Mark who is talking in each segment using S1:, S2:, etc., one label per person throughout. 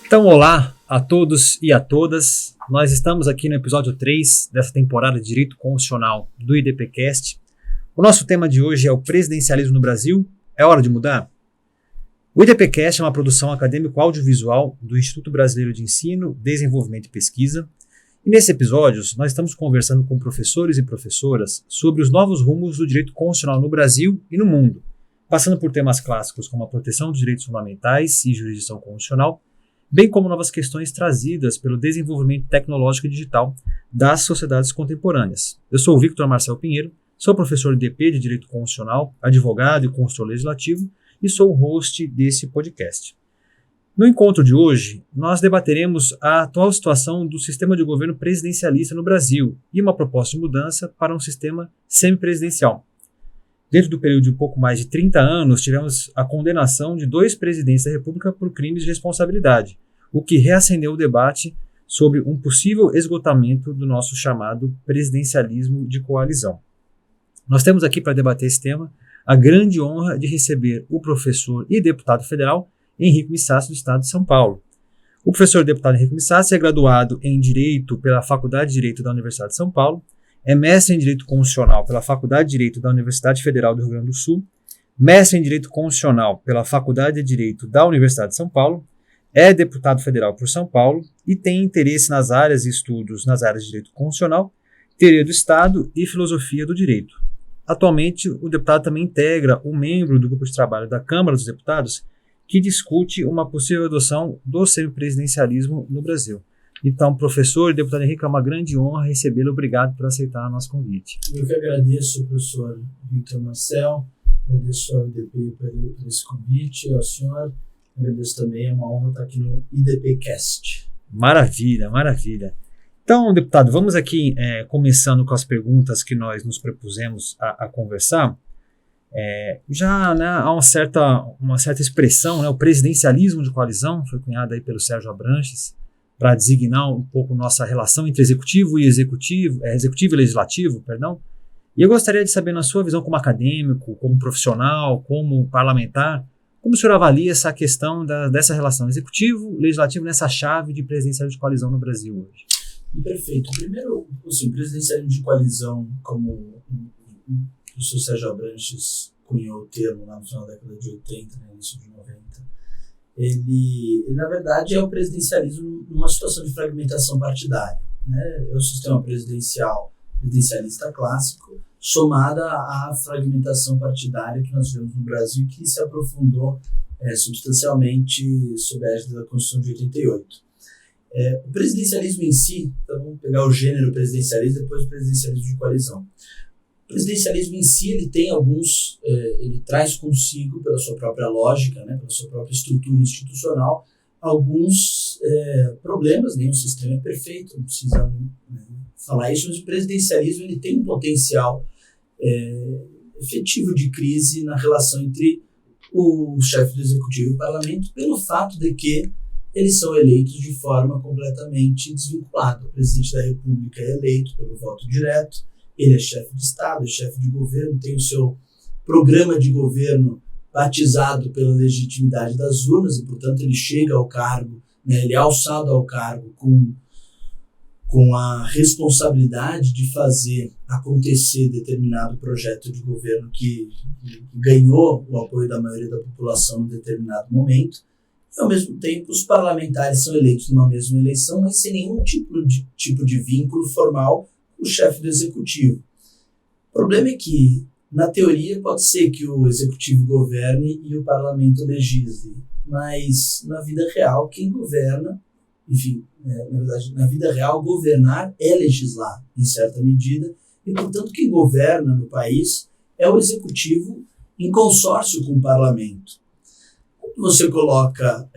S1: Então, olá a todos e a todas. Nós estamos aqui no episódio 3 dessa temporada de Direito Constitucional do IDPcast. O nosso tema de hoje é o presidencialismo no Brasil. É hora de mudar? O IDPcast é uma produção acadêmico-audiovisual do Instituto Brasileiro de Ensino, Desenvolvimento e Pesquisa. E nesses episódios, nós estamos conversando com professores e professoras sobre os novos rumos do direito constitucional no Brasil e no mundo, passando por temas clássicos como a proteção dos direitos fundamentais e jurisdição constitucional, bem como novas questões trazidas pelo desenvolvimento tecnológico e digital das sociedades contemporâneas. Eu sou o Victor Marcel Pinheiro, sou professor de DP de Direito Constitucional, advogado e consultor legislativo e sou o host desse podcast. No encontro de hoje, nós debateremos a atual situação do sistema de governo presidencialista no Brasil e uma proposta de mudança para um sistema semipresidencial. Dentro do período de pouco mais de 30 anos, tivemos a condenação de 2 presidentes da República por crimes de responsabilidade, o que reacendeu o debate sobre um possível esgotamento do nosso chamado presidencialismo de coalizão. Nós temos aqui para debater esse tema a grande honra de receber o professor e deputado federal Henrique Missassi, do Estado de São Paulo. O professor e deputado Henrique Missassi é graduado em Direito pela Faculdade de Direito da Universidade de São Paulo, é mestre em Direito Constitucional pela Faculdade de Direito da Universidade Federal do Rio Grande do Sul, mestre em Direito Constitucional pela Faculdade de Direito da Universidade de São Paulo, é deputado federal por São Paulo e tem interesse nas áreas e estudos nas áreas de Direito Constitucional, Teoria do Estado e Filosofia do Direito. Atualmente, o deputado também integra um membro do grupo de trabalho da Câmara dos Deputados que discute uma possível adoção do semipresidencialismo no Brasil. Então, professor e deputado Henrique, é uma grande honra recebê-lo. Obrigado por aceitar o nosso convite.
S2: Eu que agradeço, professor Victor Marcel, agradeço ao IDP por esse convite, ao senhor, agradeço também, é uma honra estar aqui no IDPcast.
S1: Maravilha, maravilha. Então, deputado, vamos aqui começando com as perguntas que nós nos propusemos a conversar. Já há uma certa expressão, o presidencialismo de coalizão, foi cunhada aí pelo Sérgio Abranches, para designar um pouco nossa relação entre executivo e legislativo, perdão. E eu gostaria de saber, na sua visão como acadêmico, como profissional, como parlamentar, como o senhor avalia essa questão dessa relação executivo-legislativo nessa chave de presidencialismo de coalizão no Brasil hoje?
S2: Perfeito. Primeiro, assim, presidencialismo de coalizão, como o professor Sérgio Abranches cunhou o termo lá no final da década de 80, no início de 90, ele, na verdade, é o presidencialismo numa situação de fragmentação partidária, né? É o sistema presidencialista clássico, somada à fragmentação partidária que nós vemos no Brasil, que se aprofundou substancialmente sob a égide da Constituição de 88. O presidencialismo em si, então vamos pegar o gênero presidencialismo e depois o presidencialismo de coalizão. O presidencialismo em si, ele tem ele traz consigo, pela sua própria lógica, pela sua própria estrutura institucional, alguns problemas. Nenhum sistema é perfeito, não precisa falar isso, mas o presidencialismo ele tem um potencial efetivo de crise na relação entre o chefe do executivo e o parlamento, pelo fato de que eles são eleitos de forma completamente desvinculada. O presidente da República é eleito pelo voto direto, ele é chefe de Estado, é chefe de governo, tem o seu programa de governo batizado pela legitimidade das urnas e, portanto, ele chega ao cargo, ele é alçado ao cargo com a responsabilidade de fazer acontecer determinado projeto de governo que ganhou o apoio da maioria da população em determinado momento. E, ao mesmo tempo, os parlamentares são eleitos numa mesma eleição, mas sem nenhum tipo de vínculo formal o chefe do executivo. O problema é que, na teoria, pode ser que o executivo governe e o parlamento legisle, mas na vida real, quem governa, na verdade, na vida real, governar é legislar, em certa medida, e, portanto, quem governa no país é o executivo em consórcio com o parlamento. Quando você coloca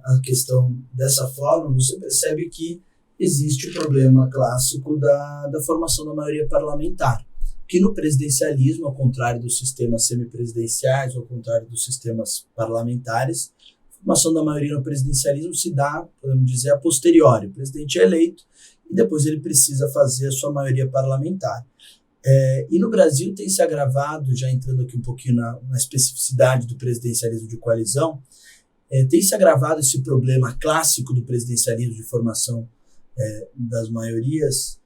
S2: a questão dessa forma, você percebe que existe o problema clássico da formação da maioria parlamentar, que no presidencialismo, ao contrário dos sistemas semipresidenciais, ao contrário dos sistemas parlamentares, a formação da maioria no presidencialismo se dá, podemos dizer, a posteriori. O presidente é eleito e depois ele precisa fazer a sua maioria parlamentar. E no Brasil tem se agravado, já entrando aqui um pouquinho na especificidade do presidencialismo de coalizão, tem se agravado esse problema clássico do presidencialismo de formação das maiorias,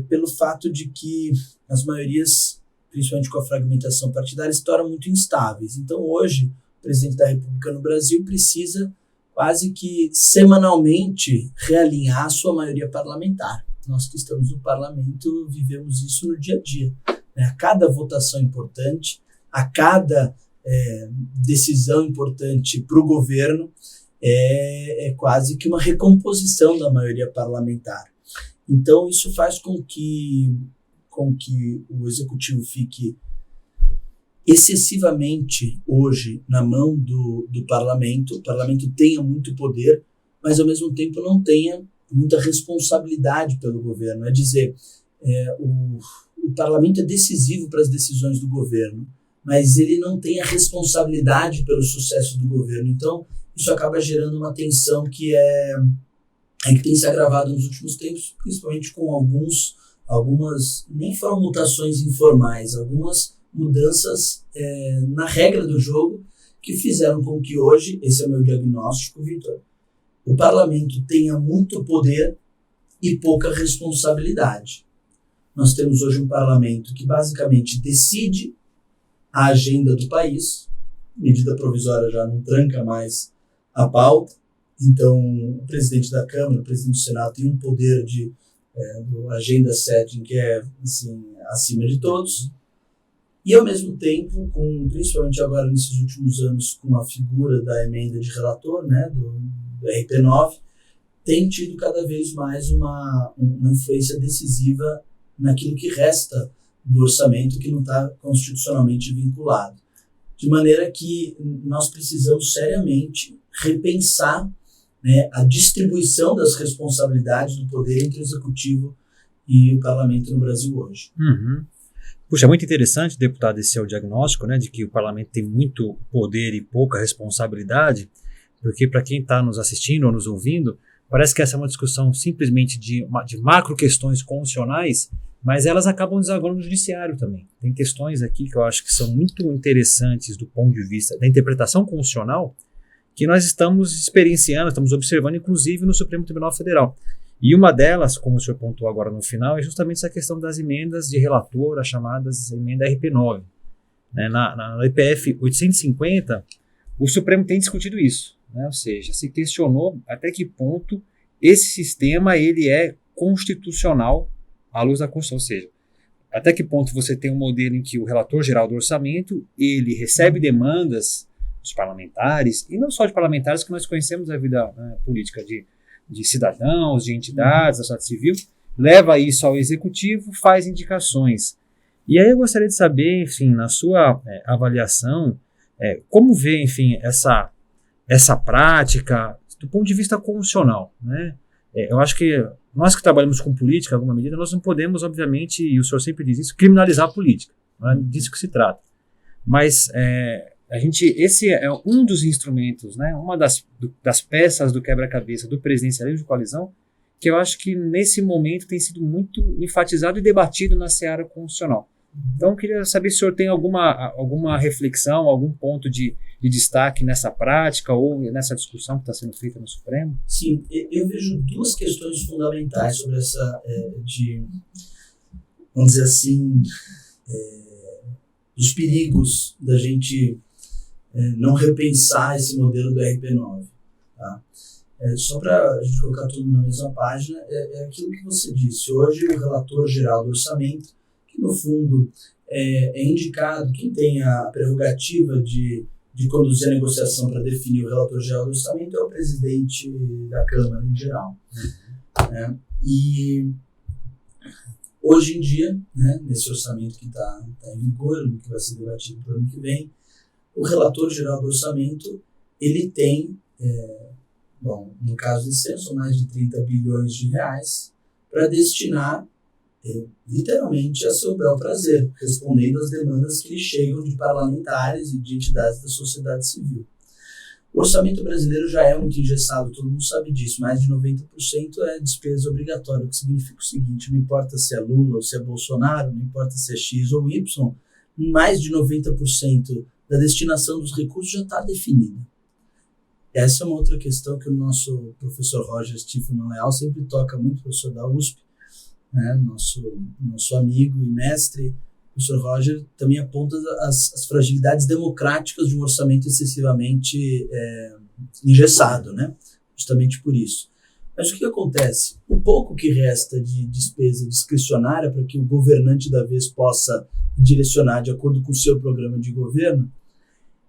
S2: pelo fato de que as maiorias, principalmente com a fragmentação partidária, se tornam muito instáveis. Então, hoje, o presidente da República no Brasil precisa quase que semanalmente realinhar a sua maioria parlamentar. Nós que estamos no parlamento vivemos isso no dia a dia. A cada votação importante, a cada decisão importante para o governo, é quase que uma recomposição da maioria parlamentar. Então, isso faz com que o executivo fique excessivamente hoje na mão do parlamento. O parlamento tenha muito poder, mas ao mesmo tempo não tenha muita responsabilidade pelo governo. É dizer, o parlamento é decisivo para as decisões do governo, mas ele não tem a responsabilidade pelo sucesso do governo. Então, isso acaba gerando uma tensão que tem se agravado nos últimos tempos, principalmente com algumas, nem foram mutações informais, algumas mudanças na regra do jogo que fizeram com que hoje, esse é meu diagnóstico, Vitor, o parlamento tenha muito poder e pouca responsabilidade. Nós temos hoje um parlamento que basicamente decide a agenda do país, medida provisória já não tranca mais a pauta, então o presidente da Câmara, o presidente do Senado tem um poder do agenda setting que é assim, acima de todos, e ao mesmo tempo, principalmente agora nesses últimos anos, com a figura da emenda de relator, né, do RP9, tem tido cada vez mais uma influência decisiva naquilo que resta do orçamento que não está constitucionalmente vinculado. De maneira que nós precisamos seriamente repensar, né, a distribuição das responsabilidades do poder entre o Executivo e o Parlamento no Brasil hoje.
S1: Uhum. Puxa, é muito interessante, deputado, esse é o diagnóstico, né, de que o Parlamento tem muito poder e pouca responsabilidade, porque para quem está nos assistindo ou nos ouvindo, parece que essa é uma discussão simplesmente de macro questões constitucionais, mas elas acabam desaguando no judiciário também. Tem questões aqui que eu acho que são muito interessantes do ponto de vista da interpretação constitucional, que nós estamos experienciando, estamos observando, inclusive, no Supremo Tribunal Federal. E uma delas, como o senhor pontuou agora no final, é justamente essa questão das emendas de relator, as chamadas emenda RP9. Né, na IPF 850, o Supremo tem discutido isso, né, ou seja, se questionou até que ponto esse sistema ele é constitucional à luz da Constituição, ou seja, até que ponto você tem um modelo em que o relator geral do orçamento, ele recebe demandas dos parlamentares, e não só de parlamentares que nós conhecemos da vida, né, política de cidadãos, de entidades, da sociedade civil, leva isso ao executivo, faz indicações. E aí eu gostaria de saber, enfim, na sua avaliação, como vê, enfim, essa prática do ponto de vista constitucional, né? Eu acho que nós que trabalhamos com política, em alguma medida, nós não podemos, obviamente, e o senhor sempre diz isso, criminalizar a política. Não é disso que se trata. Mas esse é um dos instrumentos, né, uma das peças do quebra-cabeça do presidencialismo de coalizão, que eu acho que nesse momento tem sido muito enfatizado e debatido na seara constitucional. Então eu queria saber se o senhor tem alguma reflexão, algum ponto de destaque nessa prática ou nessa discussão que está sendo feita no Supremo.
S2: Sim, eu vejo duas questões fundamentais sobre essa, vamos dizer assim, os perigos da gente não repensar esse modelo do RP9. Tá? Só para a gente colocar tudo na mesma página, é aquilo que você disse. Hoje, o relator geral do orçamento, que no fundo é indicado, quem tem a prerrogativa de conduzir a negociação para definir o relator geral do orçamento é o presidente da Câmara em geral. E hoje em dia, né, nesse orçamento que está em vigor, que vai ser debatido para o ano que vem, o relator geral do orçamento, ele tem, no caso desse ano, são mais de 30 bilhões de reais para destinar, literalmente, a seu bel prazer, respondendo às demandas que lhe chegam de parlamentares e de entidades da sociedade civil. O orçamento brasileiro já é muito engessado, todo mundo sabe disso, mais de 90% é despesa obrigatória, o que significa o seguinte: não importa se é Lula ou se é Bolsonaro, não importa se é X ou Y, mais de 90% da destinação dos recursos já está definida. essa é uma outra questão que o nosso professor Roger Stifman Leal sempre toca muito, professor da USP, né, nosso amigo e mestre. O professor Roger também aponta as fragilidades democráticas de um orçamento excessivamente engessado, né? Justamente por isso. Mas o que acontece? O pouco que resta de despesa discricionária para que o governante da vez possa direcionar de acordo com o seu programa de governo,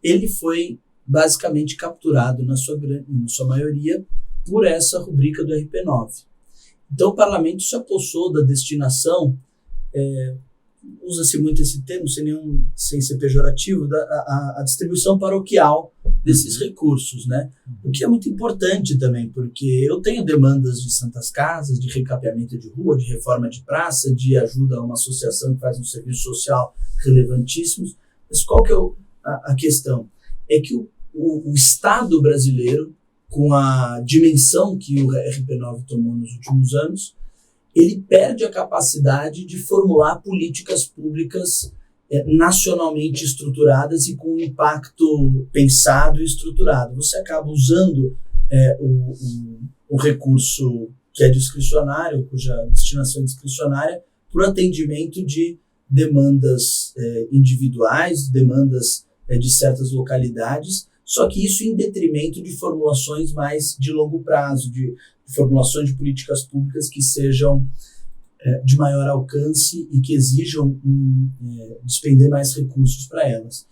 S2: ele foi basicamente capturado na sua maioria por essa rubrica do RP9. Então o parlamento se apossou da destinação, usa-se muito esse termo, sem ser pejorativo, a distribuição paroquial desses recursos, né? O que é muito importante também, porque eu tenho demandas de santas casas, de recapeamento de rua, de reforma de praça, de ajuda a uma associação que faz um serviço social relevantíssimos, mas qual que é a questão? É que o Estado brasileiro, com a dimensão que o RP9 tomou nos últimos anos, ele perde a capacidade de formular políticas públicas nacionalmente estruturadas e com impacto pensado e estruturado. Você acaba usando o recurso que é discricionário, cuja destinação é discricionária, para o atendimento de demandas individuais, demandas de certas localidades, só que isso em detrimento de formulações mais de longo prazo, de formulações de políticas públicas que sejam de maior alcance e que exijam despender mais recursos para elas.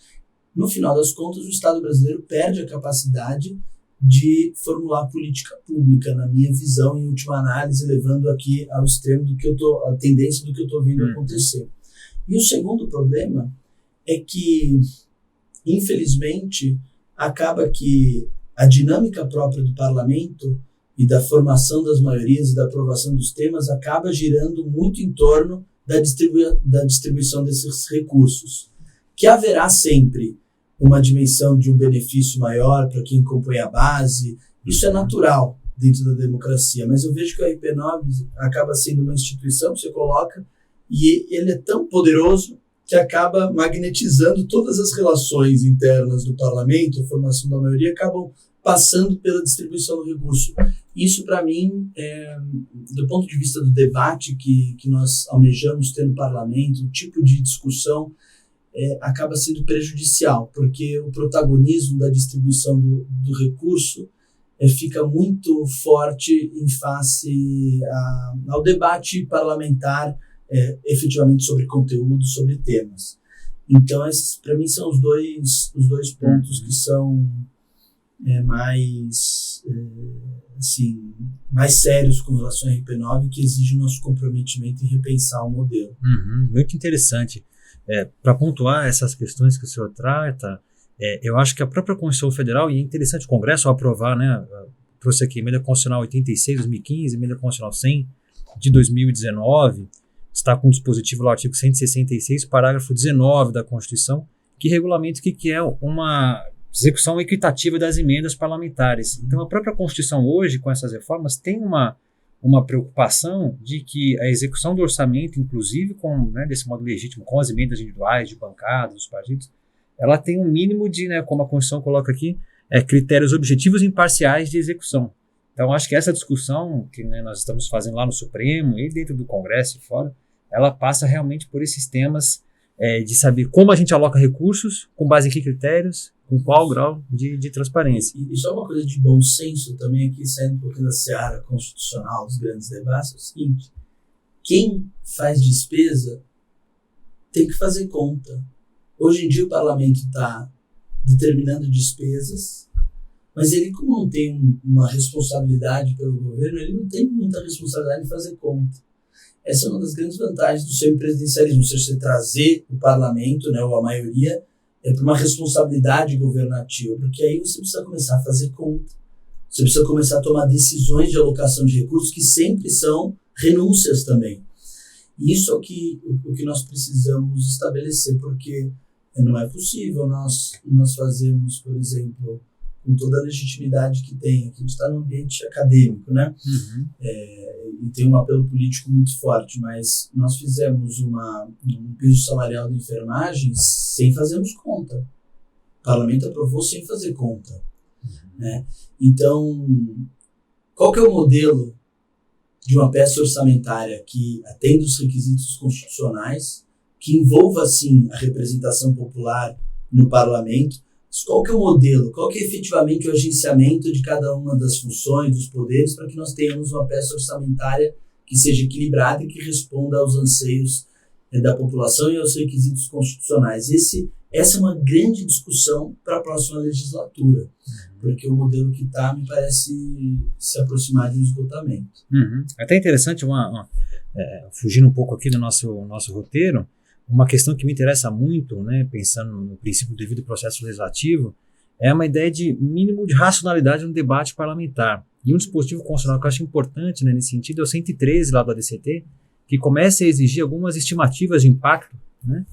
S2: No final das contas, o Estado brasileiro perde a capacidade de formular política pública, na minha visão, em última análise, levando aqui ao extremo a tendência do que eu estou vendo acontecer. E o segundo problema é que, infelizmente, acaba que a dinâmica própria do parlamento e da formação das maiorias e da aprovação dos temas acaba girando muito em torno da distribuição desses recursos, que haverá sempre uma dimensão de um benefício maior para quem compõe a base. Isso é natural dentro da democracia, mas eu vejo que o RP9 acaba sendo uma instituição que você coloca e ele é tão poderoso que acaba magnetizando todas as relações internas do parlamento, a formação da maioria, acabam passando pela distribuição do recurso. Isso, para mim, do ponto de vista do debate que nós almejamos ter no parlamento, o tipo de discussão acaba sendo prejudicial, porque o protagonismo da distribuição do recurso fica muito forte em face ao debate parlamentar efetivamente sobre conteúdo, sobre temas. Então, esses, para mim, são os dois pontos que são mais sérios com relação ao RP9, que exigem nosso comprometimento em repensar o modelo.
S1: Muito interessante. Para pontuar essas questões que o senhor trata, eu acho que a própria Constituição Federal, e é interessante o Congresso ao aprovar, né, trouxe aqui Emenda Constitucional 86 de 2015, Emenda Constitucional 100 de 2019, está com o dispositivo lá, artigo 166, parágrafo 19 da Constituição, que regulamenta o que é uma execução equitativa das emendas parlamentares. Então, a própria Constituição hoje, com essas reformas, tem uma preocupação de que a execução do orçamento, inclusive desse modo legítimo, com as emendas individuais de bancadas, dos partidos, ela tem um mínimo de, como a Constituição coloca aqui, critérios objetivos e imparciais de execução. Então, acho que essa discussão que nós estamos fazendo lá no Supremo e dentro do Congresso e fora, ela passa realmente por esses temas de saber como a gente aloca recursos, com base em que critérios, com qual grau de transparência.
S2: E só uma coisa de bom senso também aqui, saindo um pouquinho da seara constitucional, dos grandes debates, é o seguinte: quem faz despesa tem que fazer conta. Hoje em dia o parlamento está determinando despesas, mas ele, como não tem uma responsabilidade pelo governo, ele não tem muita responsabilidade de fazer conta. Essa é uma das grandes vantagens do semipresidencialismo, ou seja, você trazer o parlamento, ou a maioria, para uma responsabilidade governativa, porque aí você precisa começar a fazer conta, você precisa começar a tomar decisões de alocação de recursos que sempre são renúncias também. E isso é o que nós precisamos estabelecer, porque não é possível nós fazermos, por exemplo, com toda a legitimidade que tem, aqui a gente está no ambiente acadêmico, né? E tem um apelo político muito forte, mas nós fizemos um piso salarial de enfermagem sem fazermos conta. O parlamento aprovou sem fazer conta. né? Então, qual que é o modelo de uma peça orçamentária que atenda os requisitos constitucionais, que envolva, sim, a representação popular no parlamento? Qual que é o modelo? Qual que é efetivamente o agenciamento de cada uma das funções, dos poderes, para que nós tenhamos uma peça orçamentária que seja equilibrada e que responda aos anseios da população e aos requisitos constitucionais? Essa é uma grande discussão para a próxima legislatura, porque o modelo que está me parece se aproximar de um esgotamento.
S1: Até interessante, fugindo um pouco aqui do nosso roteiro, uma questão que me interessa muito, né, pensando no princípio do devido processo legislativo, é uma ideia de mínimo de racionalidade no debate parlamentar. E um dispositivo constitucional que eu acho importante, né, nesse sentido é o 113 lá do ADCT, que começa a exigir algumas estimativas de impacto, né,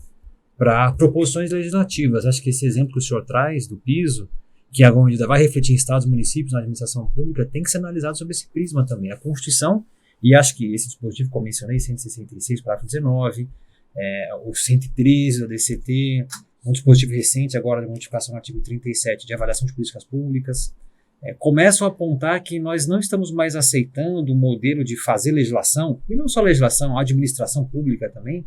S1: para proposições legislativas. Acho que esse exemplo que o senhor traz do piso, que alguma medida vai refletir em estados, municípios, na administração pública, tem que ser analisado sob esse prisma também. A Constituição, e acho que esse dispositivo que eu mencionei, 166, parágrafo 19, o 113 do ADCT, um dispositivo recente agora de modificação no artigo 37 de avaliação de políticas públicas, começam a apontar que nós não estamos mais aceitando o modelo de fazer legislação, e não só legislação, a administração pública também,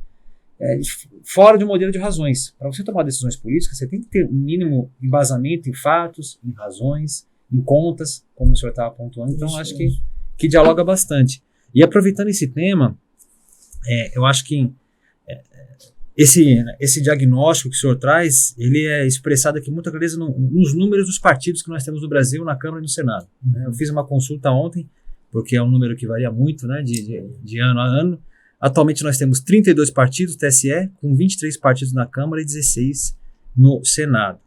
S1: fora de um modelo de razões. Para você tomar decisões políticas, você tem que ter um mínimo embasamento em fatos, em razões, em contas, como o senhor estava pontuando. Então, acho que dialoga bastante. E aproveitando esse tema, eu acho que esse diagnóstico que o senhor traz, ele é expressado aqui com muita clareza nos números dos partidos que nós temos no Brasil, na Câmara e no Senado. Eu fiz uma consulta ontem, porque é um número que varia muito, né, de ano a ano. Atualmente nós temos 32 partidos, TSE, com 23 partidos na Câmara e 16 no Senado.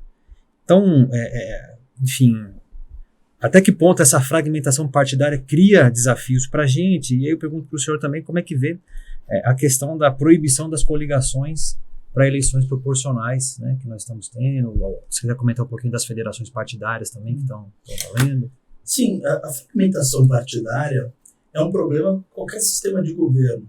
S1: Então, enfim, até que ponto essa fragmentação partidária cria desafios para a gente? E aí eu pergunto para o senhor também como é que vê a questão da proibição das coligações para eleições proporcionais, né, que nós estamos tendo. Você quiser comentar um pouquinho das federações partidárias também que estão valendo?
S2: Sim, a fragmentação partidária é um problema em qualquer sistema de governo.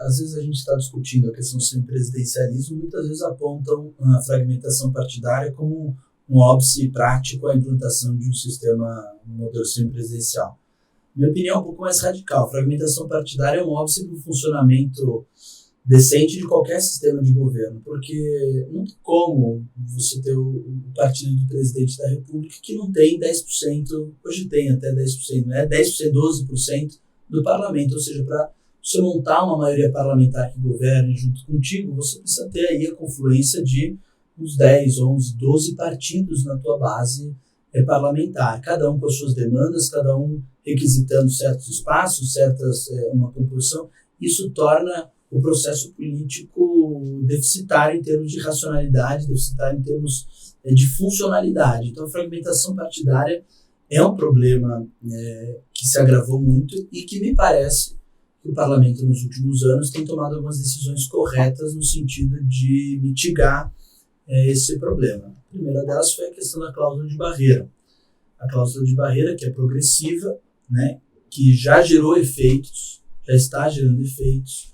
S2: Às vezes a gente está discutindo a questão do semipresidencialismo, muitas vezes apontam a fragmentação partidária como um óbice prático à implantação de um modelo semipresidencial. Minha opinião é um pouco mais radical. A fragmentação partidária é um óbice para o funcionamento decente de qualquer sistema de governo, porque não tem como você ter o partido do presidente da República que não tem 10%, hoje tem até 10%, né? 10%, 12% do parlamento, ou seja, para você montar uma maioria parlamentar que governe junto contigo, você precisa ter aí a confluência de uns 10, 11, 12 partidos na tua base parlamentar, cada um com as suas demandas, cada um requisitando certos espaços, uma composição. Isso torna o processo político deficitário em termos de racionalidade, deficitário em termos de funcionalidade. Então, a fragmentação partidária é um problema que se agravou muito e que me parece que o parlamento nos últimos anos tem tomado algumas decisões corretas no sentido de mitigar esse problema. A primeira delas foi a questão da cláusula de barreira. A cláusula de barreira, que é progressiva, né, que já gerou efeitos, já está gerando efeitos,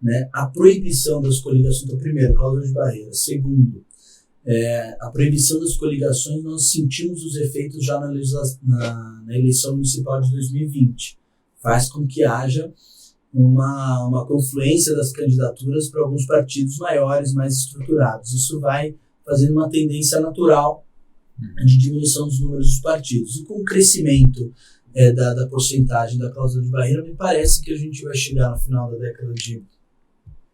S2: né, a proibição das coligações. Então, primeiro, cláusula de barreira. Segundo, a proibição das coligações, nós sentimos os efeitos já na eleição municipal de 2020. Faz com que haja uma confluência das candidaturas para alguns partidos maiores, mais estruturados. Isso vai fazendo uma tendência natural de diminuição dos números dos partidos. E com o crescimento da porcentagem da cláusula de barreira, me parece que a gente vai chegar no final da década de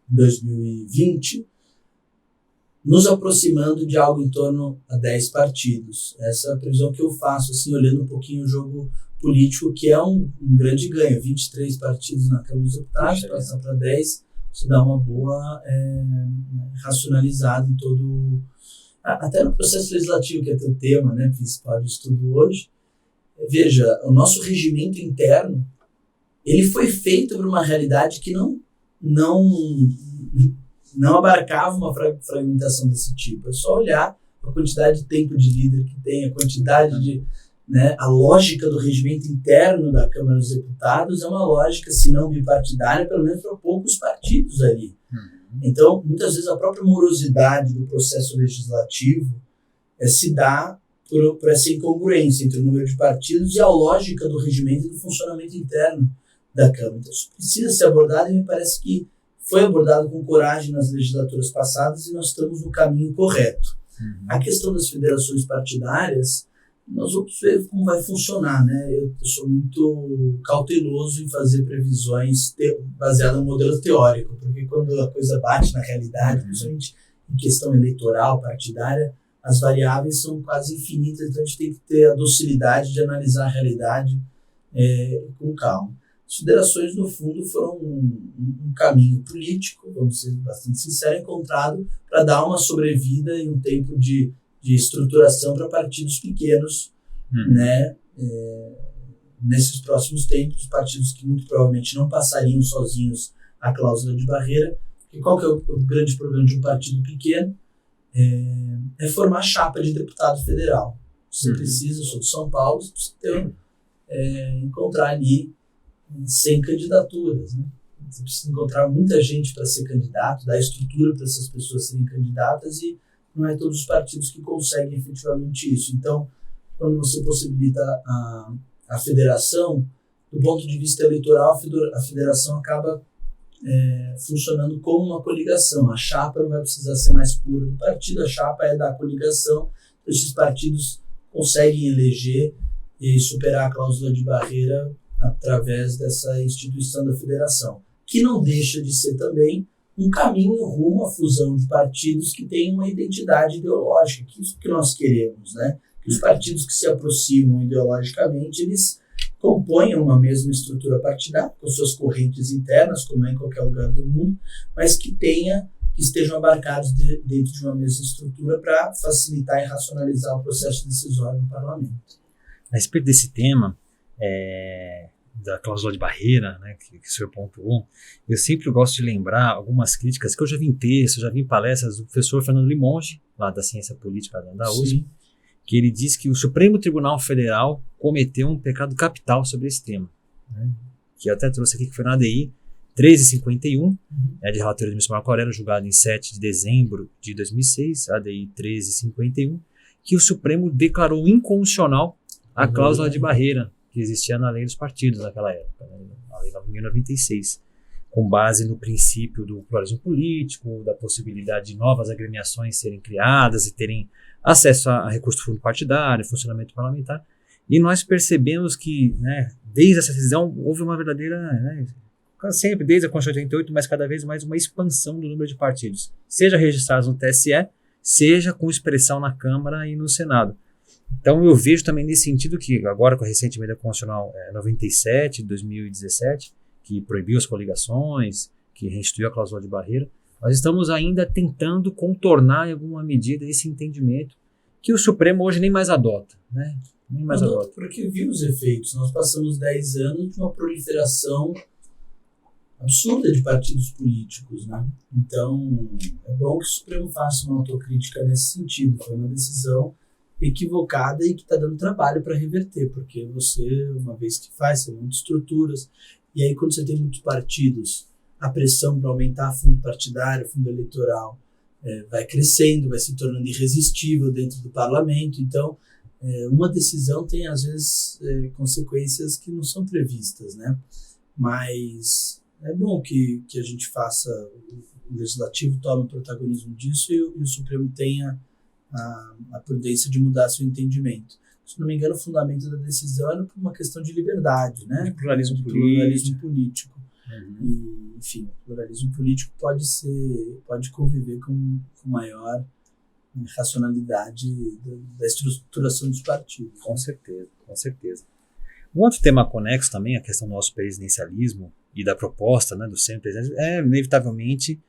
S2: 2020 nos aproximando de algo em torno a 10 partidos. Essa é a previsão que eu faço, assim, olhando um pouquinho o jogo político, que é um grande ganho. 23 partidos na Câmara dos Deputados, passar para 10, você dá uma boa racionalizada em todo... Até no processo legislativo, que é teu tema, né, principal de estudo hoje. Veja, o nosso regimento interno, ele foi feito por uma realidade que não abarcava uma fragmentação desse tipo. É só olhar a quantidade de tempo de líder que tem, a quantidade de... Né, a lógica do regimento interno da Câmara dos Deputados é uma lógica, se não bipartidária, pelo menos para poucos partidos ali. Então, muitas vezes a própria morosidade do processo legislativo se dá por essa incongruência entre o número de partidos e a lógica do regimento e do funcionamento interno da Câmara. Então, isso precisa ser abordado e me parece que foi abordado com coragem nas legislaturas passadas e nós estamos no caminho correto. A questão das federações partidárias, nós vamos ver como vai funcionar, né? Eu sou muito cauteloso em fazer previsões baseadas no modelo teórico, porque quando a coisa bate na realidade, principalmente em questão eleitoral, partidária, as variáveis são quase infinitas, então a gente tem que ter a docilidade de analisar a realidade com calma. As federações, no fundo, foram um caminho político, vamos ser bastante sinceros, encontrado para dar uma sobrevida em um tempo de estruturação para partidos pequenos, né? Nesses próximos tempos, partidos que muito provavelmente não passariam sozinhos a cláusula de barreira, porque qual que é o grande problema de um partido pequeno? É formar chapa de deputado federal. Você precisa, eu sou de São Paulo, você precisa encontrar ali 100 candidaturas, né? Você precisa encontrar muita gente para ser candidato, dar estrutura para essas pessoas serem candidatas e não é todos os partidos que conseguem efetivamente isso. Então, quando você possibilita a federação, do ponto de vista eleitoral, a federação acaba funcionando como uma coligação. A chapa não vai precisar ser mais pura do partido, a chapa é da coligação. Esses partidos conseguem eleger e superar a cláusula de barreira através dessa instituição da federação, que não deixa de ser também um caminho rumo à fusão de partidos que têm uma identidade ideológica, que é isso que nós queremos, né? Que os partidos que se aproximam ideologicamente, eles componham uma mesma estrutura partidária, com suas correntes internas, como é em qualquer lugar do mundo, mas que estejam abarcados dentro de uma mesma estrutura para facilitar e racionalizar o processo decisório no parlamento.
S1: A respeito desse tema, da cláusula de barreira, né, que o senhor pontuou, eu sempre gosto de lembrar algumas críticas que eu já vi em textos, já vi em palestras do professor Fernando Limonge, lá da Ciência Política da USP, que ele diz que o Supremo Tribunal Federal cometeu um pecado capital sobre esse tema, né, que eu até trouxe aqui, que foi na ADI 1351, de relatoria do ministro Marco Aurélio, julgado em 7 de dezembro de 2006, ADI 1351, que o Supremo declarou inconstitucional a cláusula de barreira que existia na lei dos partidos naquela época, né, a lei 9.096, com base no princípio do pluralismo político, da possibilidade de novas agremiações serem criadas e terem acesso a recurso do fundo partidário, funcionamento parlamentar. E nós percebemos que, né, desde essa decisão, houve uma verdadeira, né, sempre desde a Constituição de 88, mas cada vez mais uma expansão do número de partidos, seja registrados no TSE, seja com expressão na Câmara e no Senado. Então eu vejo também nesse sentido que agora com a recente emenda constitucional 97 de 2017, que proibiu as coligações, que reinstituiu a cláusula de barreira, nós estamos ainda tentando contornar em alguma medida esse entendimento que o Supremo hoje nem mais adota, né? Nem mais adota.
S2: Porque viu os efeitos. Nós passamos 10 anos de uma proliferação absurda de partidos políticos, né? Então é bom que o Supremo faça uma autocrítica nesse sentido. Foi uma decisão equivocada e que está dando trabalho para reverter, porque você, uma vez que faz, são muitas estruturas, e aí quando você tem muitos partidos, a pressão para aumentar fundo partidário, fundo eleitoral, vai crescendo, vai se tornando irresistível dentro do parlamento. Então, uma decisão tem, às vezes, consequências que não são previstas, né? Mas é bom que a gente faça, o Legislativo tome o protagonismo disso e o Supremo tenha a prudência de mudar seu entendimento. Se não me engano, o fundamento da decisão era por uma questão de liberdade, né?
S1: De pluralismo
S2: político. E, enfim, o pluralismo político pode conviver com maior racionalidade da estruturação dos partidos.
S1: Com certeza. Um outro tema conexo também, a questão do nosso presidencialismo e da proposta, né, do semipresidencialismo, é inevitavelmente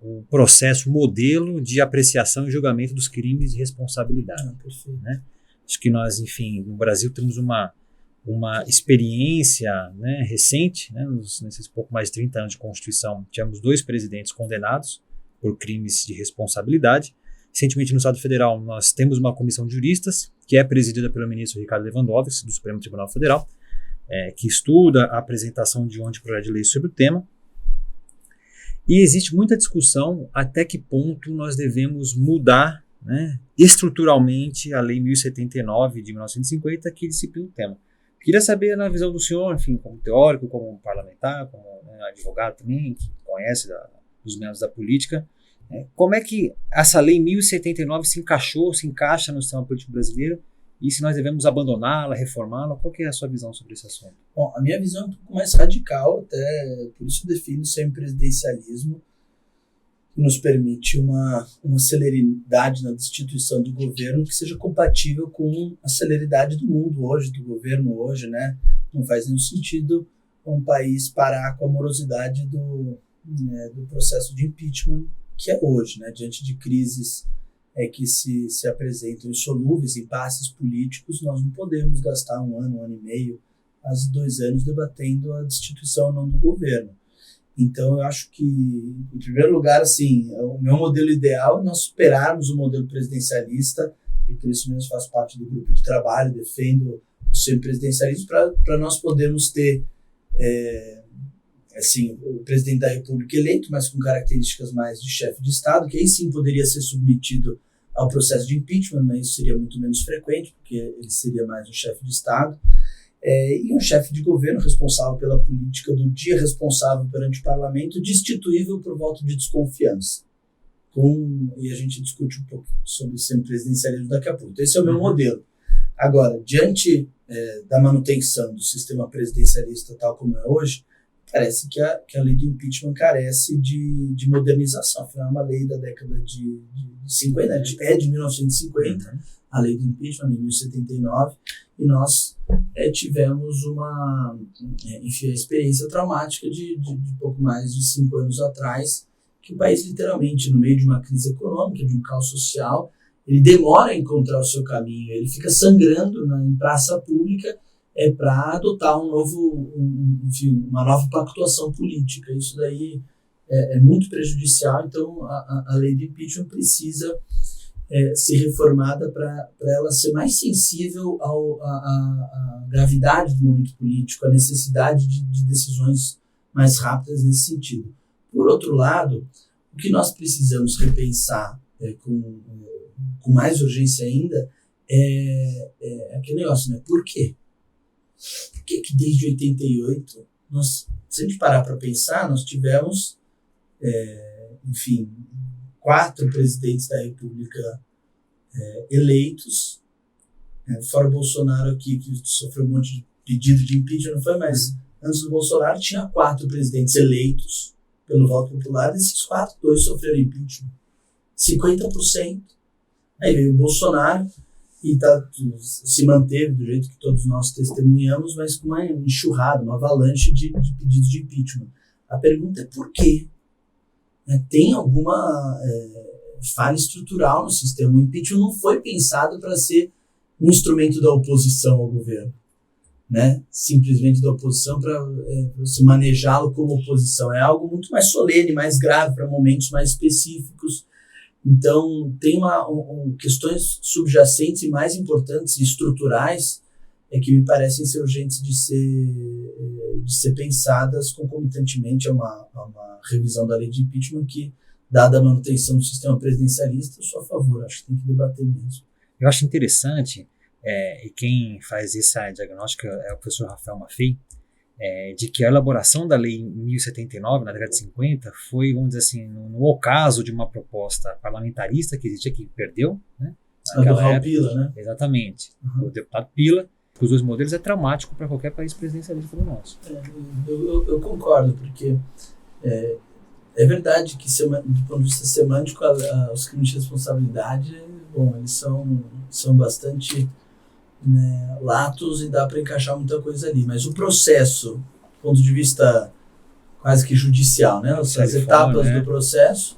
S1: o processo modelo de apreciação e julgamento dos crimes de responsabilidade.
S2: Perfeito.
S1: Né? Acho que nós, enfim, no Brasil temos uma experiência, né, recente, né, nesses pouco mais de 30 anos de Constituição, tivemos 2 presidentes condenados por crimes de responsabilidade. Recentemente, no Estado Federal, nós temos uma comissão de juristas, que é presidida pelo ministro Ricardo Lewandowski, do Supremo Tribunal Federal, que estuda a apresentação de um anteprojeto de lei sobre o tema. E existe muita discussão até que ponto nós devemos mudar, né, estruturalmente a Lei 1079 de 1950 que disciplina o tema. Queria saber, na visão do senhor, enfim, como teórico, como parlamentar, como advogado também, que conhece dos membros da política, como é que essa Lei 1079 se encaixa no sistema político brasileiro e se nós devemos abandoná-la, reformá-la? Qual que é a sua visão sobre esse assunto?
S2: Bom, a minha visão é um pouco mais radical, até por isso eu defino o semipresidencialismo, que nos permite uma celeridade na destituição do governo que seja compatível com a celeridade do mundo hoje, do governo hoje, né? Não faz nenhum sentido um país parar com a morosidade do processo de impeachment que é hoje, né? Diante de crises que se apresentam insolúveis, impasses políticos, nós não podemos gastar um ano e meio, quase 2 anos debatendo a destituição ou não do governo. Então, eu acho que, em primeiro lugar, assim, o meu modelo ideal é nós superarmos o modelo presidencialista, e por isso mesmo faço parte do grupo de trabalho, defendo o semipresidencialismo, para nós podermos ter assim, o presidente da República eleito, mas com características mais de chefe de Estado, que aí sim poderia ser submetido ao processo de impeachment, mas isso seria muito menos frequente, porque ele seria mais um chefe de Estado, e um chefe de governo responsável pela política do dia, responsável perante o parlamento, destituível por voto de desconfiança. E a gente discute um pouco sobre o semipresidencialismo daqui a pouco. Então, esse é o meu modelo. Agora, diante da manutenção do sistema presidencialista tal como é hoje, parece que a lei do impeachment carece de modernização. Afinal, é uma lei da década de 50, de 1950, a lei do impeachment, em 1079, e nós tivemos uma experiência traumática de pouco mais de 5 anos atrás, que o país, literalmente, no meio de uma crise econômica, de um caos social, ele demora a encontrar o seu caminho, ele fica sangrando em praça pública, para adotar uma nova pactuação política. Isso daí é muito prejudicial, então a lei do impeachment precisa ser reformada para ela ser mais sensível à gravidade do momento político, à necessidade de decisões mais rápidas nesse sentido. Por outro lado, o que nós precisamos repensar com mais urgência ainda é aquele negócio, né? Por quê? Por que desde 88, se a gente parar para pensar, nós tivemos, 4 presidentes da República eleitos, fora o Bolsonaro aqui, que sofreu um monte de pedido de impeachment, não foi, mas antes do Bolsonaro tinha 4 presidentes eleitos pelo voto popular, desses 4, 2 sofreram impeachment. 50%. Aí veio o Bolsonaro, e se manteve do jeito que todos nós testemunhamos, mas com uma enxurrada, uma avalanche de pedidos de impeachment. A pergunta é por quê? Tem alguma falha estrutural no sistema? O impeachment não foi pensado para ser um instrumento da oposição ao governo, né? Simplesmente da oposição para se manejá-lo como oposição. É algo muito mais solene, mais grave, para momentos mais específicos. Então, tem questões subjacentes e mais importantes e estruturais que me parecem ser urgentes de ser pensadas concomitantemente a uma revisão da lei de impeachment que, dada a manutenção do sistema presidencialista, eu sou a favor, acho que tem que debater mesmo.
S1: Eu acho interessante, e quem faz essa diagnóstica é o professor Rafael Maffei, de que a elaboração da lei 1079, na década de 50, foi, vamos dizer assim, no ocaso de uma proposta parlamentarista que existia, que perdeu, né?
S2: Do Pila, né?
S1: Exatamente. O deputado Pila. Os 2 modelos é traumático para qualquer país presidencialista como o nosso.
S2: Eu concordo, porque é verdade que, do ponto de vista semântico, os crimes de responsabilidade, eles são bastante latos e dá para encaixar muita coisa ali, mas o processo, do ponto de vista quase que judicial, né? As etapas do processo,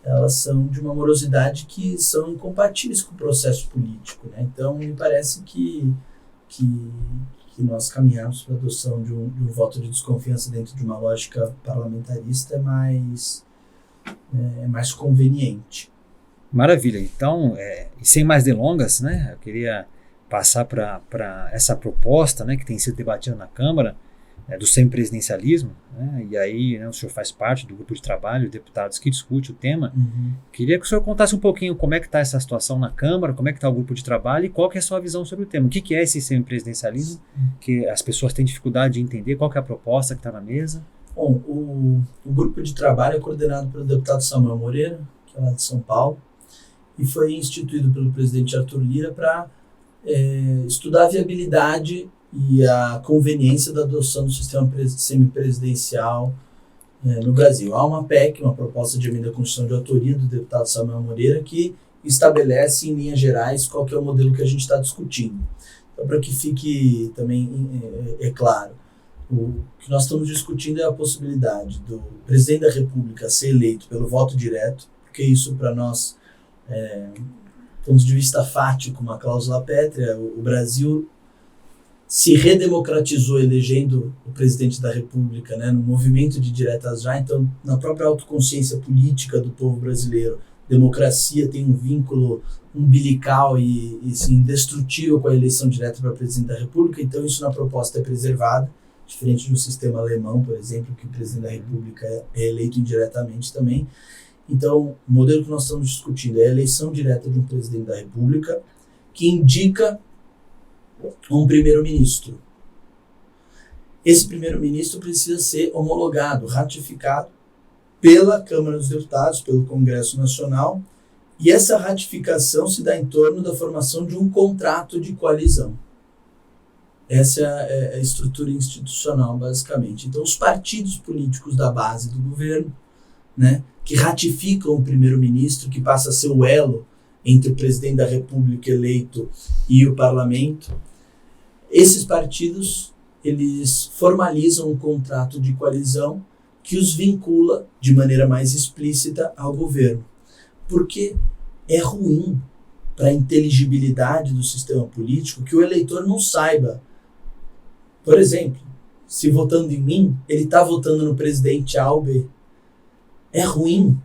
S2: elas são de uma morosidade que são incompatíveis com o processo político, né? Então, me parece que nós caminhamos para a adoção de um voto de desconfiança dentro de uma lógica parlamentarista é mais conveniente.
S1: Maravilha. Então, e sem mais delongas, né? Eu queria passar para essa proposta, né, que tem sido debatida na Câmara, do semipresidencialismo, né? E aí, né, o senhor faz parte do grupo de trabalho, deputados que discute o tema. Queria que o senhor contasse um pouquinho como é que está essa situação na Câmara, como é que está o grupo de trabalho e qual que é a sua visão sobre o tema. O que é esse semipresidencialismo, que as pessoas têm dificuldade de entender, qual que é a proposta que está na mesa?
S2: Bom, o grupo de trabalho é coordenado pelo deputado Samuel Moreira, que é lá de São Paulo, e foi instituído pelo presidente Arthur Lira para estudar a viabilidade e a conveniência da adoção do sistema semipresidencial no Brasil. Há uma PEC, uma proposta de emenda à Constituição de autoria do deputado Samuel Moreira, que estabelece em linhas gerais qual que é o modelo que a gente está discutindo. Então, para que fique também claro, o que nós estamos discutindo é a possibilidade do presidente da República ser eleito pelo voto direto, porque isso para nós, do ponto de vista fático, uma cláusula pétrea. O Brasil se redemocratizou elegendo o presidente da República, né, no movimento de diretas já. Então, na própria autoconsciência política do povo brasileiro, democracia tem um vínculo umbilical e assim, indestrutível com a eleição direta para presidente da República. Então, isso na proposta é preservado, diferente do sistema alemão, por exemplo, que o presidente da República é eleito indiretamente também. Então, o modelo que nós estamos discutindo é a eleição direta de um presidente da República que indica um primeiro-ministro. Esse primeiro-ministro precisa ser homologado, ratificado pela Câmara dos Deputados, pelo Congresso Nacional, e essa ratificação se dá em torno da formação de um contrato de coalizão. Essa é a estrutura institucional, basicamente. Então, os partidos políticos da base do governo, né, que ratificam o primeiro-ministro, que passa a ser o elo entre o presidente da República eleito e o parlamento, esses partidos, eles formalizam um contrato de coalizão que os vincula de maneira mais explícita ao governo. Porque é ruim para a inteligibilidade do sistema político que o eleitor não saiba. Por exemplo, se votando em mim, ele está votando no presidente A ou B. É ruim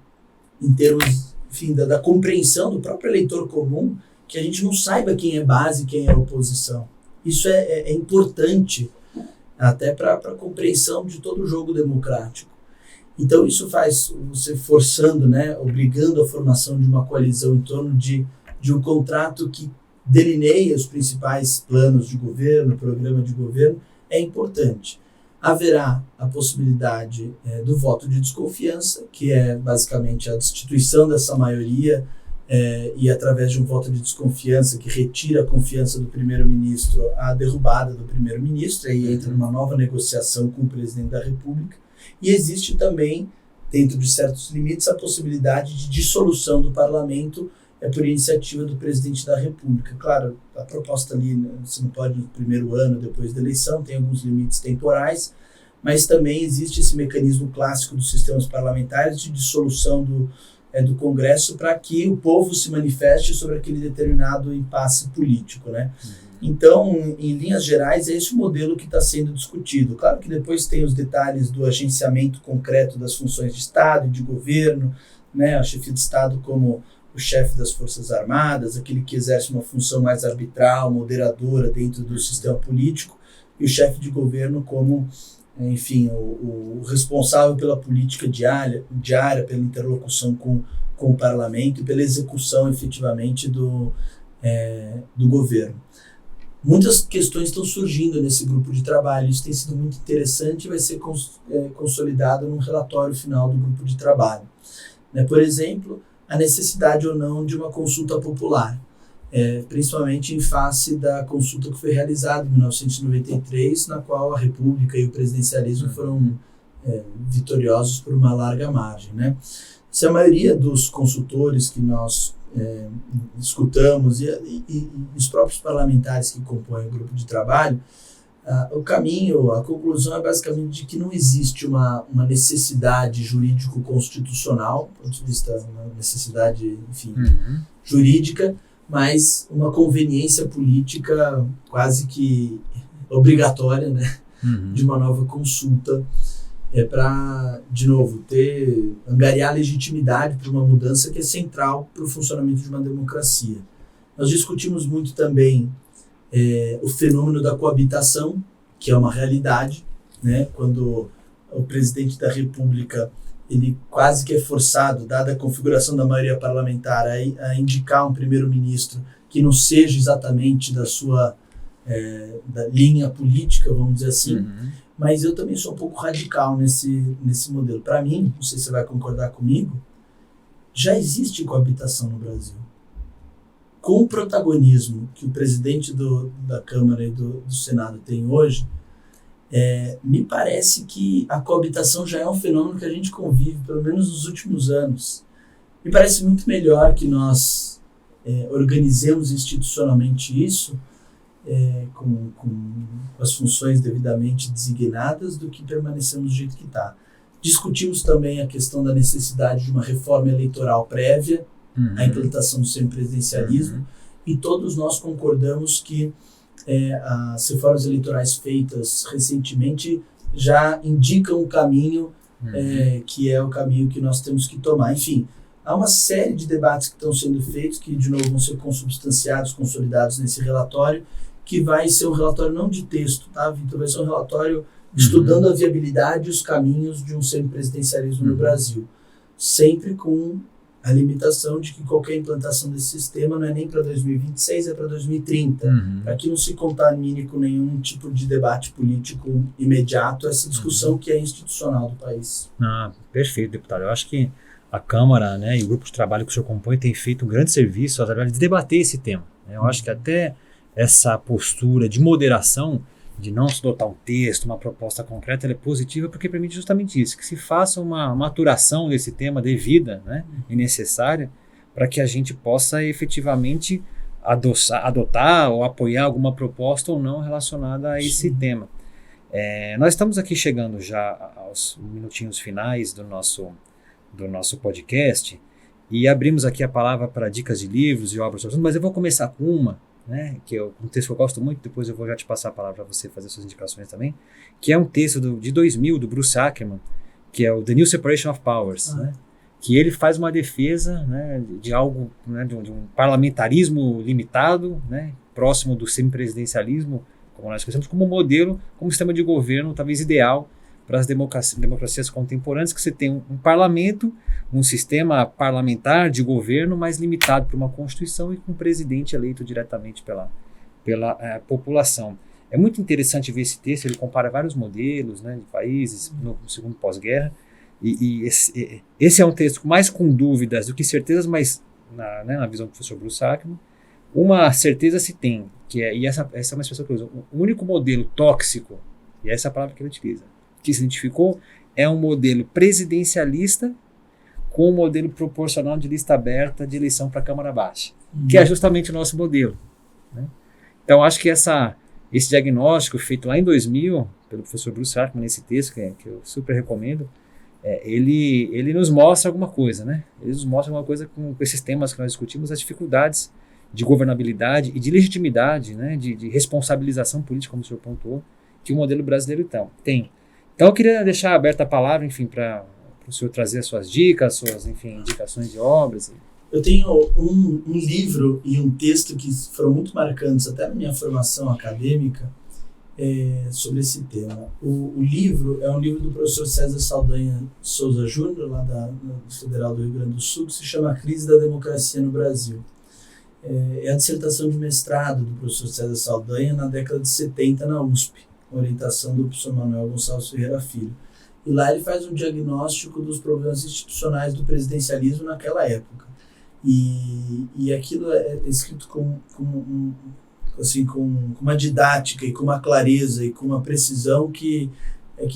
S2: em termos, enfim, da compreensão do próprio eleitor comum, que a gente não saiba quem é base e quem é oposição. Isso é importante até para a compreensão de todo o jogo democrático. Então isso faz você forçando, né, obrigando a formação de uma coalizão em torno de um contrato que delineia os principais planos de governo, programa de governo, é importante. Haverá a possibilidade do voto de desconfiança, que é basicamente a destituição dessa maioria e através de um voto de desconfiança que retira a confiança do primeiro-ministro, a derrubada do primeiro-ministro, aí entra numa nova negociação com o presidente da República. E existe também, dentro de certos limites, a possibilidade de dissolução do parlamento por iniciativa do presidente da República. Claro, a proposta ali, né, você não pode no primeiro ano depois da eleição, tem alguns limites temporais, mas também existe esse mecanismo clássico dos sistemas parlamentares de dissolução do Congresso para que o povo se manifeste sobre aquele determinado impasse político, né? Então, em linhas gerais, é esse o modelo que está sendo discutido. Claro que depois tem os detalhes do agenciamento concreto das funções de Estado e de governo, né? A chefia de Estado como o chefe das Forças Armadas, aquele que exerce uma função mais arbitral, moderadora dentro do sistema político, e o chefe de governo como, enfim, o responsável pela política diária, pela interlocução com o parlamento e pela execução efetivamente do governo. Muitas questões estão surgindo nesse grupo de trabalho, isso tem sido muito interessante e vai ser consolidado num relatório final do grupo de trabalho. Por exemplo, a necessidade ou não de uma consulta popular, principalmente em face da consulta que foi realizada em 1993, na qual a República e o presidencialismo foram vitoriosos por uma larga margem, né? Se a maioria dos consultores que nós escutamos e os próprios parlamentares que compõem o grupo de trabalho, o caminho, a conclusão é basicamente de que não existe uma necessidade jurídico-constitucional, do ponto de vista, uma necessidade, enfim, jurídica, mas uma conveniência política quase que obrigatória, né, de uma nova consulta para, de novo, angariar legitimidade para uma mudança que é central para o funcionamento de uma democracia. Nós discutimos muito também o fenômeno da coabitação, que é uma realidade, né, quando o presidente da República ele quase que é forçado, dada a configuração da maioria parlamentar, a indicar um primeiro-ministro que não seja exatamente da sua da linha política, vamos dizer assim. Mas eu também sou um pouco radical nesse modelo. Para mim, não sei se você vai concordar comigo, já existe coabitação no Brasil. Com o protagonismo que o presidente da Câmara e do Senado tem hoje, me parece que a coabitação já é um fenômeno que a gente convive, pelo menos nos últimos anos. Me parece muito melhor que nós organizemos institucionalmente isso, com as funções devidamente designadas, do que permanecemos do jeito que está. Discutimos também a questão da necessidade de uma reforma eleitoral prévia à implantação do semipresidencialismo, e todos nós concordamos que as reformas eleitorais feitas recentemente já indicam o caminho que é o caminho que nós temos que tomar. Enfim, há uma série de debates que estão sendo feitos, que de novo vão ser consubstanciados, consolidados nesse relatório, que vai ser um relatório não de texto, tá, Vitor? Vai ser um relatório estudando a viabilidade e os caminhos de um semipresidencialismo no Brasil, sempre com a limitação de que qualquer implantação desse sistema não é nem para 2026, é para 2030, para que não se contamine com nenhum tipo de debate político imediato essa discussão que é institucional do país.
S1: Perfeito, deputado. Eu acho que a Câmara, né, e o grupo de trabalho que o senhor compõe tem feito um grande serviço de debater esse tema. Eu acho que até essa postura de moderação, de não se adotar um texto, uma proposta concreta, ela é positiva porque permite justamente isso, que se faça uma maturação desse tema devida, né, e necessária, para que a gente possa efetivamente adotar ou apoiar alguma proposta ou não relacionada a esse tema. Nós estamos aqui chegando já aos minutinhos finais do nosso podcast, e abrimos aqui a palavra para dicas de livros e obras, mas eu vou começar com uma, né, que é um texto que eu gosto muito, depois eu vou já te passar a palavra para você fazer suas indicações também, que é um texto de 2000, do Bruce Ackerman, que é o The New Separation of Powers, né, que ele faz uma defesa, né, de algo, né, de um parlamentarismo limitado, né, próximo do semipresidencialismo, como nós conhecemos, como modelo, como sistema de governo talvez ideal para as democracias contemporâneas, que você tem um parlamento, um sistema parlamentar de governo mais limitado por uma Constituição e com um presidente eleito diretamente pela população. É muito interessante ver esse texto, ele compara vários modelos, né, de países no segundo pós-guerra, e esse é um texto mais com dúvidas do que certezas, mas na visão do professor Bruce Ackerman, uma certeza se tem, e essa é uma expressão que eu uso, o único modelo tóxico, e essa é a palavra que ele utiliza, que se identificou, é um modelo presidencialista com um modelo proporcional de lista aberta de eleição para a Câmara Baixa, que é justamente o nosso modelo, né? Então, acho que esse diagnóstico feito lá em 2000, pelo professor Bruce Ackerman, nesse texto, que eu super recomendo, ele nos mostra alguma coisa, né? Ele nos mostra alguma coisa com esses temas que nós discutimos, as dificuldades de governabilidade e de legitimidade, né? De responsabilização política, como o senhor pontuou, que o modelo brasileiro tem. Então, eu queria deixar aberta a palavra, enfim, para o senhor trazer as suas dicas, suas, enfim, indicações de obras.
S2: Eu tenho um livro e um texto que foram muito marcantes, até na minha formação acadêmica, sobre esse tema. O livro é um livro do professor César Saldanha Souza Júnior, lá da Federal do Rio Grande do Sul, que se chama A Crise da Democracia no Brasil. É a dissertação de mestrado do professor César Saldanha na década de 70 na USP, orientação do professor Manuel Gonçalves Ferreira Filho. E lá ele faz um diagnóstico dos problemas institucionais do presidencialismo naquela época. E aquilo é escrito com uma didática e com uma clareza e com uma precisão que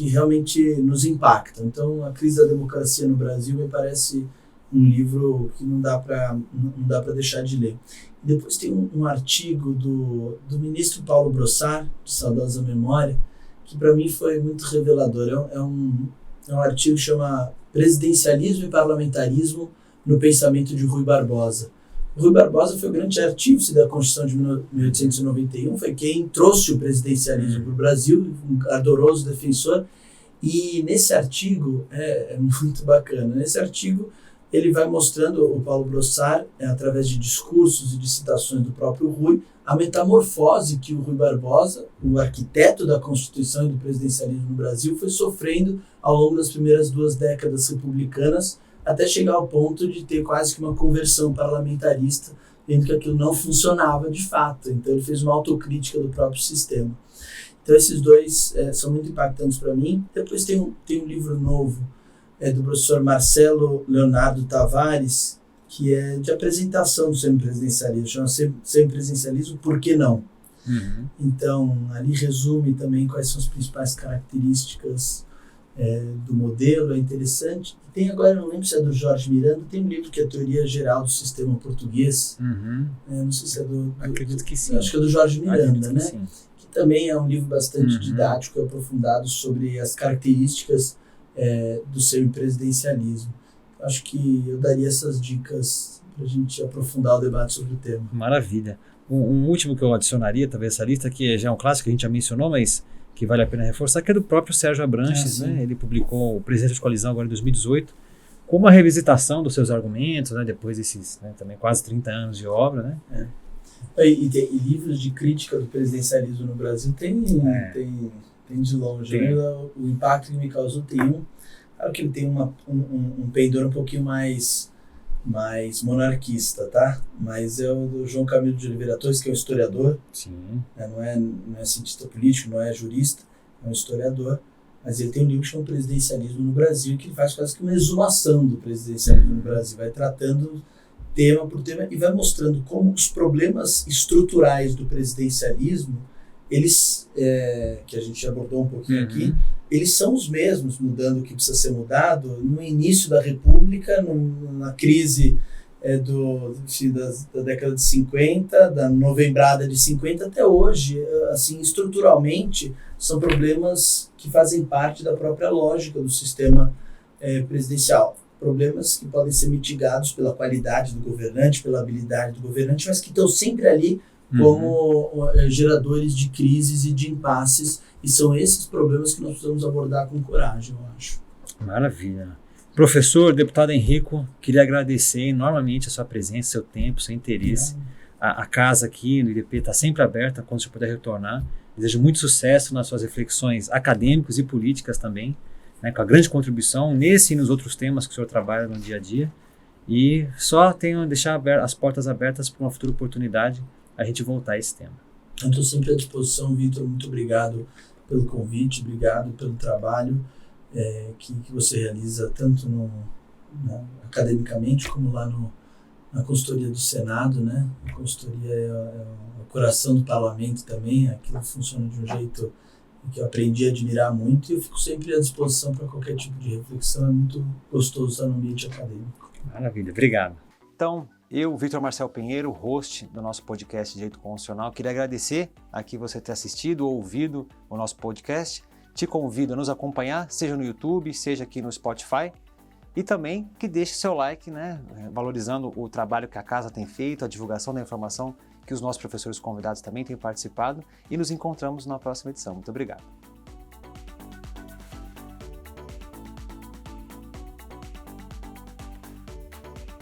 S2: realmente nos impacta. Então, A Crise da Democracia no Brasil me parece um livro que não dá para deixar de ler. Depois tem um artigo do ministro Paulo Brossard, de saudosa memória, que para mim foi muito revelador. É um artigo que chama Presidencialismo e Parlamentarismo no Pensamento de Rui Barbosa. Rui Barbosa foi o grande artífice da Constituição de 1891, foi quem trouxe o presidencialismo para o Brasil, um ardoroso defensor, e nesse artigo, é muito bacana, nesse artigo ele vai mostrando, o Paulo Brossard, através de discursos e de citações do próprio Rui, a metamorfose que o Rui Barbosa, o arquiteto da Constituição e do presidencialismo no Brasil, foi sofrendo ao longo das primeiras 2 décadas republicanas, até chegar ao ponto de ter quase que uma conversão parlamentarista, vendo que aquilo não funcionava de fato. Então ele fez uma autocrítica do próprio sistema. Então esses dois são muito impactantes para mim. Depois tem um livro novo do professor Marcelo Leonardo Tavares, que é de apresentação do semipresidencialismo, chama Semipresidencialismo, por que não?
S1: Uhum.
S2: Então, ali resume também quais são as principais características do modelo, é interessante. Tem agora, não lembro se é do Jorge Miranda, tem um livro que é a Teoria Geral do Sistema Português,
S1: Uhum.
S2: Não sei se é
S1: Acredito que sim.
S2: acho que é do Jorge Miranda, né?
S1: Sim.
S2: Que também é um livro bastante didático e aprofundado sobre as características do semipresidencialismo. Acho que eu daria essas dicas para a gente aprofundar o debate sobre o tema.
S1: Maravilha. Um último que eu adicionaria, talvez, essa lista, que já é um clássico que a gente já mencionou, mas que vale a pena reforçar, que é do próprio Sérgio Abranches, né? Ele publicou o Presidente de Coalizão agora em 2018, com uma revisitação dos seus argumentos, né? Depois desses também quase 30 anos de obra, né?
S2: E livros de crítica do presidencialismo no Brasil tem de longe. Né? O impacto que me causou tem claro que ele tem um pendor um pouquinho mais monarquista, tá? Mas é o do João Camilo de Oliveira Torres, que é um historiador.
S1: Sim.
S2: Não é cientista político, não é jurista, é um historiador. Mas ele tem um livro que chama Presidencialismo no Brasil, que ele faz quase que uma exumação do presidencialismo no Brasil. Vai tratando tema por tema e vai mostrando como os problemas estruturais do presidencialismo, eles, que a gente abordou um pouquinho aqui, eles são os mesmos, mudando o que precisa ser mudado, no início da República, na crise da década de 50, da novembrada de 50 até hoje. Assim, estruturalmente, são problemas que fazem parte da própria lógica do sistema presidencial. Problemas que podem ser mitigados pela qualidade do governante, pela habilidade do governante, mas que estão sempre ali como geradores de crises e de impasses, e são esses problemas que nós precisamos abordar com coragem, eu acho.
S1: Maravilha. Professor, deputado Henrico, queria agradecer enormemente a sua presença, seu tempo, seu interesse. A casa aqui no IDP está sempre aberta quando você puder retornar. Desejo muito sucesso nas suas reflexões acadêmicas e políticas também, né, com a grande contribuição nesse e nos outros temas que o senhor trabalha no dia a dia. E só tenho a deixar as portas abertas para uma futura oportunidade a gente voltar a esse tema.
S2: Eu estou sempre à disposição, Vitor. Muito obrigado pelo convite, obrigado pelo trabalho que você realiza tanto academicamente como lá na consultoria do Senado, né? A consultoria é o coração do parlamento também. Aquilo funciona de um jeito que eu aprendi a admirar muito, e eu fico sempre à disposição para qualquer tipo de reflexão. É muito gostoso estar no ambiente acadêmico.
S1: Maravilha, obrigado. Então, eu, Vitor Marcel Pinheiro, host do nosso podcast Direito Constitucional, queria agradecer aqui você ter assistido ou ouvido o nosso podcast. Te convido a nos acompanhar, seja no YouTube, seja aqui no Spotify, e também que deixe seu like, né, valorizando o trabalho que a casa tem feito, a divulgação da informação que os nossos professores convidados também têm participado, e nos encontramos na próxima edição. Muito obrigado.